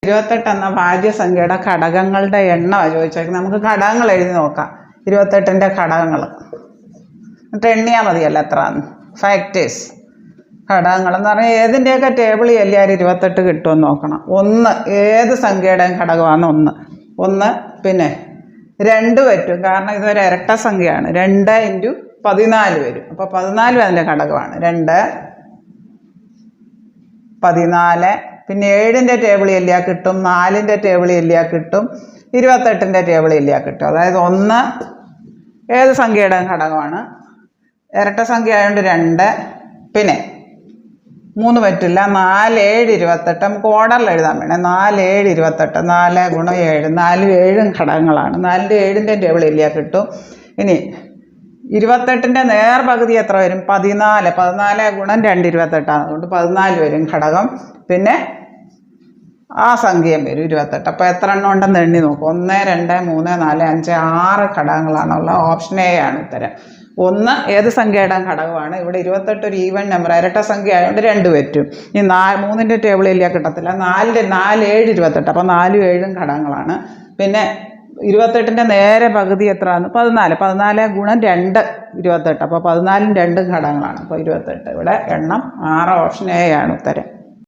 28 എന്ന ഭാജ്യസംഖ്യയുടെ ഘടകങ്ങളുടെ എണ്ണമാണ് ചോദിച്ചേക്കുന്നത്. നമുക്ക് ഘടകങ്ങൾ എഴുതി നോക്കാം. 28ൻ്റെ ഘടകങ്ങൾ എന്നിട്ട് എണ്ണിയാൽ മതിയല്ലോ എത്രയാണ്. ഫാക്ടേഴ്സ് ഘടകങ്ങളെന്ന് പറഞ്ഞാൽ ഏതിൻ്റെയൊക്കെ ടേബിൾ ചെല്ലിയാൽ 28 കിട്ടുമെന്ന് നോക്കണം. 1 ഏത് സംഖ്യയുടെയും ഘടകമാണ് 1. പിന്നെ 2 പറ്റും, കാരണം ഇതൊരു ഇരട്ട സംഖ്യയാണ്. 2 × 14 വരും. അപ്പോൾ 14 അതിൻ്റെ ഘടകമാണ്. 2, 14. പിന്നെ 7ൻ്റെ ടേബിൾ ചെല്ലിയാൽ കിട്ടും, 4ൻ്റെ ടേബിൾ ചെല്ലിയാൽ കിട്ടും, 28ൻ്റെ ടേബിൾ ചെല്ലിയാൽ കിട്ടും. അതായത് 1 ഏത് സംഖ്യയുടെ ഘടകമാണ്, ഇരട്ട സംഖ്യ ആയതുകൊണ്ട് 2. പിന്നെ 3 പറ്റില്ല. 4, 7, 28. നമുക്ക് ഓർഡറിൽ എഴുതാൻ വേണേ. 4, 7, 28. 4 × 7. 4, 7 ഘടകങ്ങളാണ്. 4ൻ്റെ 7ൻ്റെ ടേബിൾ ചെല്ലിയാൽ കിട്ടും. ഇനി 28ൻ്റെ നേർപകുതി എത്ര വരും? 14. 14 × 2 28. അതുകൊണ്ട് 14 വരും ഘടകം. പിന്നെ ആ സംഖ്യയും വരും 28. അപ്പോൾ എത്ര എണ്ണം ഉണ്ടെന്ന് എണ്ണി നോക്കും. 1, 2, 3, 4, 5, 6 ഘടകങ്ങളാണുള്ള. ഓപ്ഷൻ എ ആണ് ഉത്തരം. 1 ഏത് സംഖ്യയുടെ ഘടകമാണ്. ഇവിടെ 28 ഒരു ഈവൻ നമ്പർ, ഇരട്ട സംഖ്യ ആയതുകൊണ്ട് 2 പറ്റും. ഈ 3ൻ്റെ ടേബിൾ ചെല്ലിയാൽ കിട്ടത്തില്ല. 4, 7, 28. അപ്പോൾ 4, 7 ഘടകങ്ങളാണ്. പിന്നെ 28ൻ്റെ നേരെ പകുതി എത്രയാണ്? 14. 14 × 2 28. അപ്പോൾ 14 2 ഘടകങ്ങളാണ്. അപ്പോൾ 28. ഇവിടെ എണ്ണം 6. ഓപ്ഷൻ എ ആണ് ഉത്തരം.